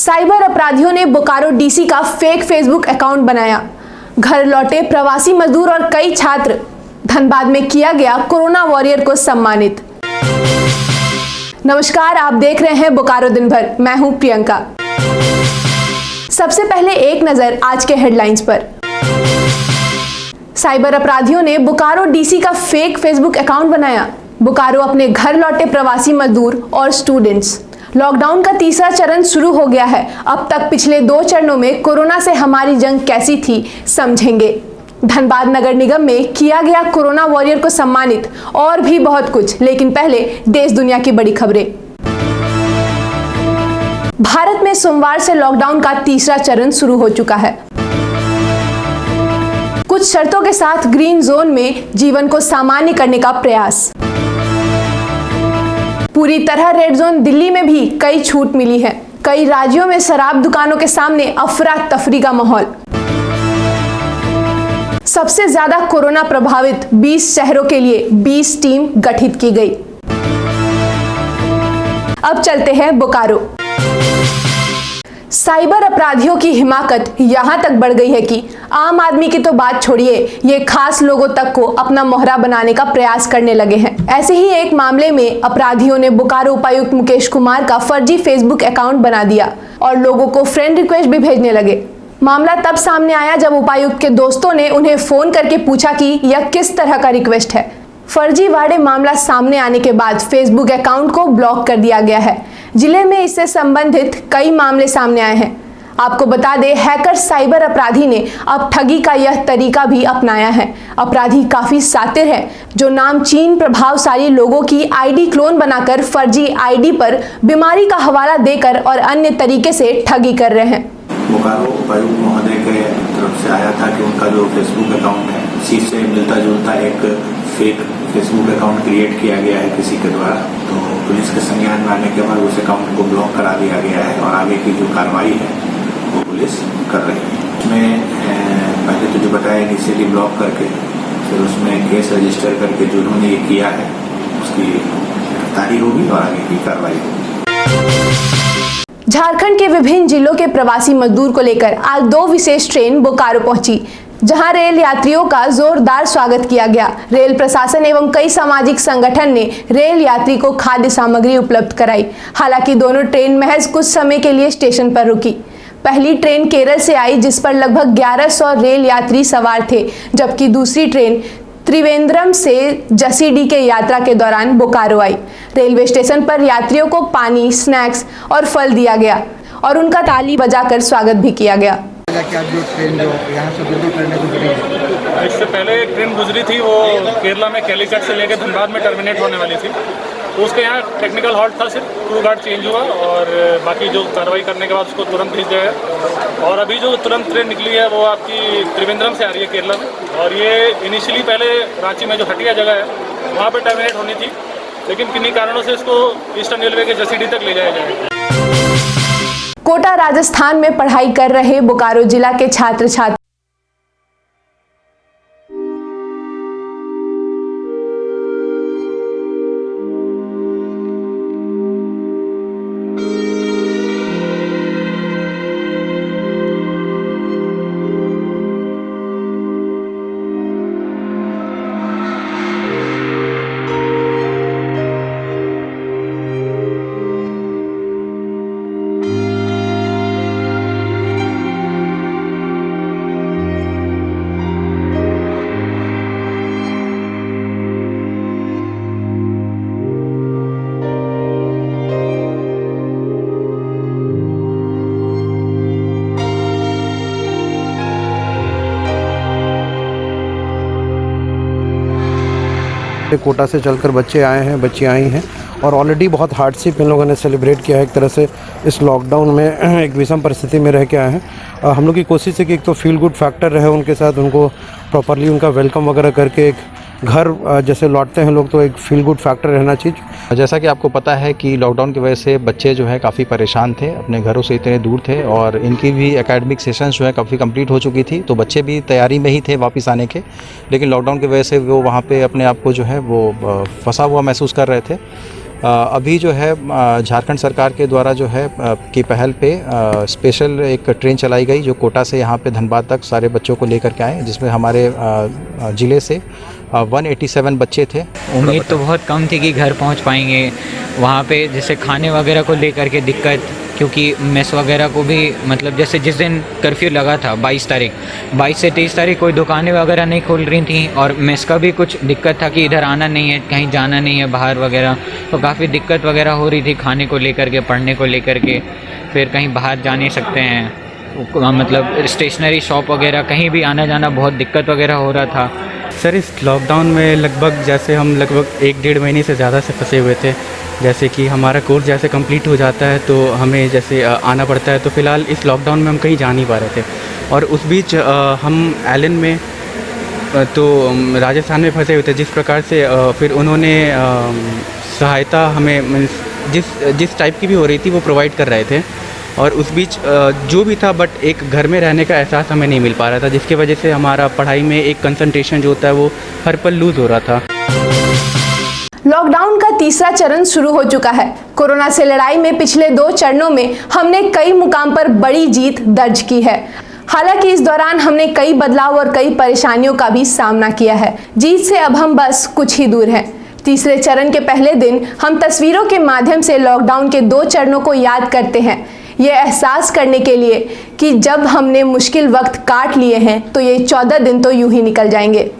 Cyber अपराधियों ने Bokaro DC का फेक फेसबुक अकाउंट बनाया। घर लौटे प्रवासी मजदूर और कई छात्र। धनबाद में किया गया कोरोना वॉरियर को सम्मानित। नमस्कार, आप देख रहे हैं बोकारो दिन भर। मैं हूं प्रियंका। सबसे पहले एक नजर आज के हेडलाइंस पर। साइबर अपराधियों ने बोकारो डीसी का फेक फेसबुक अकाउंट बनाया। बोकारो अपने घर लौटे प्रवासी मजदूर और स्टूडेंट्स। लॉकडाउन का तीसरा चरण शुरू हो गया है। अब तक पिछले 2 चरणों में कोरोना से हमारी जंग कैसी थी, समझेंगे। धनबाद नगर निगम में किया गया कोरोना वॉरियर को सम्मानित और भी बहुत कुछ। लेकिन पहले देश दुनिया की बड़ी खबरें। भारत में सोमवार से लॉकडाउन का तीसरा चरण शुरू हो चुका है। कुछ शर्तों के साथ ग्रीन जोन में जीवन को सामान्य करने का प्रयास। पूरी तरह रेड जोन दिल्ली में भी कई छूट मिली है। कई राज्यों में शराब दुकानों के सामने अफरा तफरी का माहौल। सबसे ज्यादा कोरोना प्रभावित 20 शहरों के लिए 20 टीम गठित की गई। अब चलते हैं बोकारो। साइबर अपराधियों की हिमाकत यहां तक बढ़ गई है कि आम आदमी की तो बात छोड़िए, ये खास लोगों तक को अपना मोहरा बनाने का प्रयास करने लगे हैं। ऐसे ही एक मामले में अपराधियों ने बोकारो उपायुक्त मुकेश कुमार का फर्जी फेसबुक अकाउंट बना दिया और लोगों को फ्रेंड रिक्वेस्ट भी भेजने लगे। मामला तब सामने आया जब उपायुक्त के दोस्तों ने उन्हें फोन करके पूछा कि यह किस तरह का रिक्वेस्ट है। फर्जीवाड़े मामला सामने आने के बाद फेसबुक अकाउंट को ब्लॉक कर दिया गया है। जिले में इससे संबंधित कई मामले सामने आए हैं। आपको बता दें, हैकर साइबर अपराधी ने अब ठगी का यह तरीका भी अपनाया है। अपराधी काफी शातिर है, जो नामचीन प्रभावशाली लोगों की आईडी क्लोन बनाकर फर्जी आईडी पर बीमारी का हवाला देकर और अन्य तरीके से ठगी कर रहे हैं। बोकारो उपायुक्त महोदय के तरफ से आया था कि उनका जो फेसबुक अकाउंट है, इसी से मिलता जुलता एक फेक फेसबुक अकाउंट क्रिएट किया गया है किसी के द्वारा। तो पुलिस के संज्ञान में आने के बाद उस अकाउंट को ब्लॉक करा दिया गया है और आगे की जो कार्रवाई है वो पुलिस कर रही है। उसमें पहले तो जो बताया इनिशियली ब्लॉक करके फिर उसमें केस रजिस्टर करके जो उन्होंने ये किया है उसकी गिरफ्तारी होगी और आगे की कार्रवाई होगी। झारखंड के विभिन्न जिलों के प्रवासी मजदूर को लेकर आज 2 विशेष ट्रेन बोकारो पहुंची, जहां रेल यात्रियों का जोरदार स्वागत किया गया। रेल प्रशासन एवं कई सामाजिक संगठन ने रेल यात्री को खाद्य सामग्री उपलब्ध कराई। हालांकि दोनों ट्रेन महज कुछ समय के लिए स्टेशन पर रुकी। पहली ट्रेन केरल से आई, जिस पर लगभग 1100 रेल यात्री सवार थे, जबकि दूसरी ट्रेन त्रिवेंद्रम से जसीडी के यात्रा के दौरान बोकारो आई। रेलवे स्टेशन पर यात्रियों को पानी, स्नैक्स और फल दिया गया और उनका ताली बजाकर स्वागत भी किया गया। इससे पहले एक ट्रेन गुजरी थी, वो केरला में कैलीकट से लेकर धनबाद में टर्मिनेट होने वाली थी। तो उसके यहाँ टेक्निकल हॉल्ट था, सिर्फ क्रू गार्ड चेंज हुआ और बाकी जो कार्रवाई करने के बाद उसको तुरंत भेज दिया गया। और अभी जो तुरंत ट्रेन निकली है वो आपकी त्रिवेंद्रम से आ रही है केरला में, और ये इनिशियली पहले रांची में जो हटिया जगह है वहाँ पर टर्मिनेट होनी थी, लेकिन किन्हीं कारणों से इसको ईस्टर्न रेलवे के जसीडी तक ले जाया जाएगा। कोटा राजस्थान में पढ़ाई कर रहे बोकारो जिला के छात्र छात्री कोटा से चलकर बच्चे आए हैं, बच्चियाँ आई हैं और ऑलरेडी बहुत हार्डशिप इन लोगों ने सेलिब्रेट किया है। एक तरह से इस लॉकडाउन में एक विषम परिस्थिति में रह के आए हैं। हम लोग की कोशिश है कि एक तो फील गुड फैक्टर रहे उनके साथ, उनको प्रॉपरली उनका वेलकम वगैरह करके एक घर जैसे लौटते हैं लोग तो एक फील गुड फैक्टर रहना चाहिए। जैसा कि आपको पता है कि लॉकडाउन की वजह से बच्चे जो है काफ़ी परेशान थे, अपने घरों से इतने दूर थे और इनकी भी एकेडमिक सेशंस जो है काफ़ी कंप्लीट हो चुकी थी, तो बच्चे भी तैयारी में ही थे वापस आने के, लेकिन लॉकडाउन की वजह से वो वहाँ पे अपने आप को जो है वो फंसा हुआ महसूस कर रहे थे। अभी जो है झारखंड सरकार के द्वारा जो है की पहल पे स्पेशल एक ट्रेन चलाई गई जो कोटा से यहाँ पे धनबाद तक सारे बच्चों को लेकर के आए, जिसमें हमारे ज़िले से 187 बच्चे थे। उम्मीद तो बहुत कम थी कि घर पहुंच पाएंगे। वहाँ पे जैसे खाने वगैरह को लेकर के दिक्कत, क्योंकि मेस वगैरह को भी मतलब जैसे जिस दिन कर्फ्यू लगा था 22 से 23 तारीख कोई दुकानें वगैरह नहीं खोल रही थी, और मेस का भी कुछ दिक्कत था कि इधर आना नहीं है, कहीं जाना नहीं है बाहर वगैरह, तो काफ़ी दिक्कत वगैरह हो रही थी खाने को लेकर के, पढ़ने को लेकर के। फिर कहीं बाहर जा नहीं सकते हैं, मतलब स्टेशनरी शॉप वगैरह कहीं भी आना जाना बहुत दिक्कत वगैरह हो रहा था। सर इस लॉकडाउन में हम लगभग 1-1.5 महीने से ज़्यादा से फंसे हुए थे। जैसे कि हमारा कोर्स जैसे कंप्लीट हो जाता है तो हमें जैसे आना पड़ता है, तो फ़िलहाल इस लॉकडाउन में हम कहीं जा नहीं पा रहे थे। और उस बीच हम एलन में तो राजस्थान में फंसे हुए थे, जिस प्रकार से फिर उन्होंने सहायता हमें जिस टाइप की भी हो रही थी वो प्रोवाइड कर रहे थे। और उस बीच जो भी था बट एक घर में रहने का एहसास हमें नहीं मिल पा रहा था, जिसकी वजह से हमारा पढ़ाई में एक कंसंट्रेशन जो होता है वो हर पल लूज़ हो रहा था। लॉकडाउन का तीसरा चरण शुरू हो चुका है। कोरोना से लड़ाई में पिछले 2 चरणों में हमने कई मुकाम पर बड़ी जीत दर्ज की है। हालांकि इस दौरान हमने कई बदलाव और कई परेशानियों का भी सामना किया है। जीत से अब हम बस कुछ ही दूर हैं। तीसरे चरण के पहले दिन हम तस्वीरों के माध्यम से लॉकडाउन के 2 चरणों को याद करते हैं, ये एहसास करने के लिए कि जब हमने मुश्किल वक्त काट लिए हैं तो ये 14 दिन तो यूं ही निकल जाएंगे।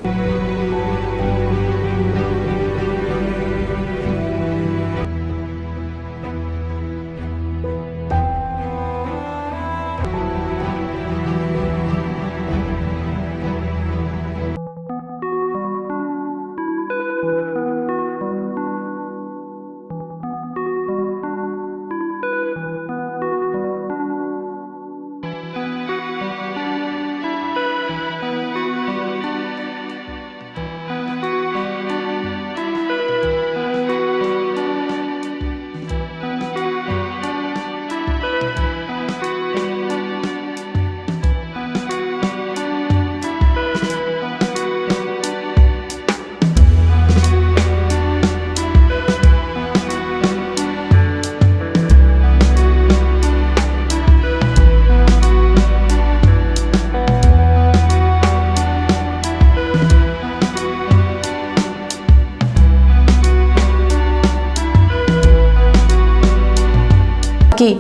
की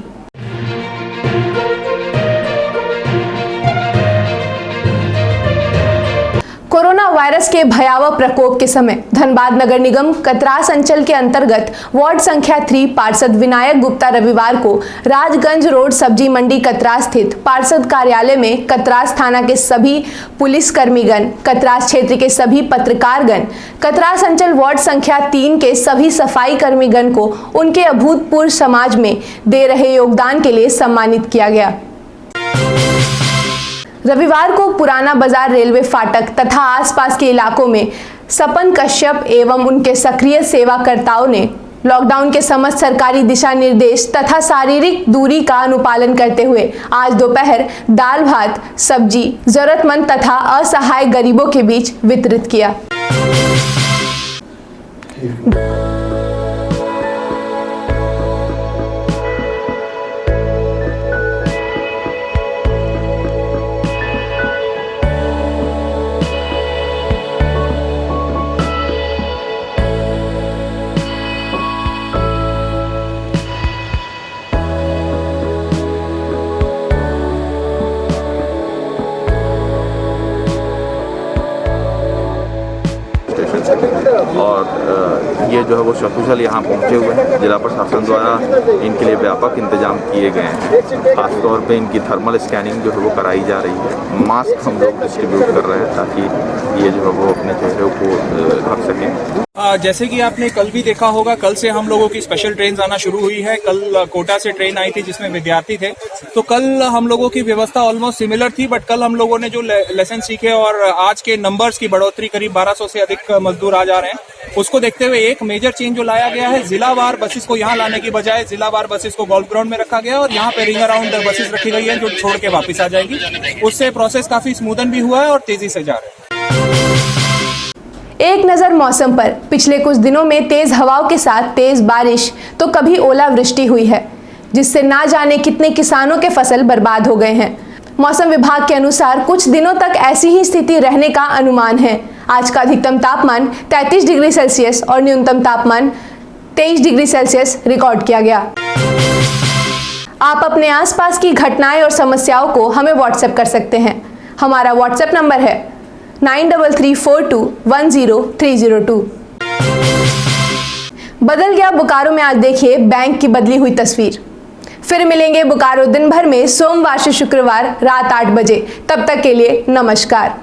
कोरोना वायरस के भयावह प्रकोप के समय धनबाद नगर निगम कतरास अंचल के अंतर्गत वार्ड संख्या 3 पार्षद विनायक गुप्ता रविवार को राजगंज रोड सब्जी मंडी कतरास स्थित पार्षद कार्यालय में कतरास थाना के सभी पुलिस कर्मीगण, कतरास क्षेत्र के सभी पत्रकारगण, कतरास अंचल वार्ड संख्या 3 के सभी सफाई कर्मीगण को उनके अभूतपूर्व समाज में दे रहे योगदान के लिए सम्मानित किया गया। रविवार को पुराना बाजार रेलवे फाटक तथा आसपास के इलाकों में सपन कश्यप एवं उनके सक्रिय सेवाकर्ताओं ने लॉकडाउन के समस्त सरकारी दिशा निर्देश तथा शारीरिक दूरी का अनुपालन करते हुए आज दोपहर दाल भात सब्जी जरूरतमंद तथा असहाय गरीबों के बीच वितरित किया। और ये जो है वो सकुशल यहाँ पहुँचे हुए हैं। जिला प्रशासन द्वारा इनके लिए व्यापक इंतजाम किए गए हैं। खासतौर पे इनकी थर्मल स्कैनिंग जो है वो कराई जा रही है। मास्क हम लोग डिस्ट्रीब्यूट कर रहे हैं ताकि ये जो है वो अपने चेहरे को ढक सकें। जैसे कि आपने कल भी देखा होगा, कल से हम लोगों की स्पेशल ट्रेन आना शुरू हुई है। कल कोटा से ट्रेन आई थी जिसमें विद्यार्थी थे, तो कल हम लोगों की व्यवस्था ऑलमोस्ट सिमिलर थी, बट कल हम लोगों ने जो लेसन सीखे और आज के नंबर्स की बढ़ोतरी, करीब 1200 से अधिक मजदूर आज आ रहे हैं, उसको देखते हुए एक मेजर चेंज जो लाया गया है, जिलावार बसेस को यहाँ लाने की बजाय जिलावार बसेस को गोल्फ ग्राउंड में रखा गया और यहाँ पे रिंग अराउंड बसेस रखी गई है जो छोड़ के वापस आ जाएगी। उससे प्रोसेस काफी स्मूथन भी हुआ है और तेजी से जा रहा है। एक नज़र मौसम पर। पिछले कुछ दिनों में तेज़ हवाओं के साथ तेज़ बारिश तो कभी ओलावृष्टि हुई है, जिससे ना जाने कितने किसानों के फसल बर्बाद हो गए हैं। मौसम विभाग के अनुसार कुछ दिनों तक ऐसी ही स्थिति रहने का अनुमान है। आज का अधिकतम तापमान 33 डिग्री सेल्सियस और न्यूनतम तापमान 23 डिग्री सेल्सियस रिकॉर्ड किया गया। आप अपने आसपास की घटनाएं और समस्याओं को हमें व्हाट्सएप कर सकते हैं। हमारा व्हाट्सएप नंबर है 9334210302। बदल गया बोकारो में आज देखिए बैंक की बदली हुई तस्वीर। फिर मिलेंगे बोकारो दिन भर में सोमवार से शुक्रवार रात 8 बजे। तब तक के लिए नमस्कार।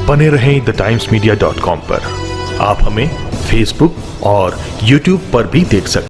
बने रहें TheTimesMedia.com पर। आप हमें फेसबुक और यूट्यूब पर भी देख सकते हैं।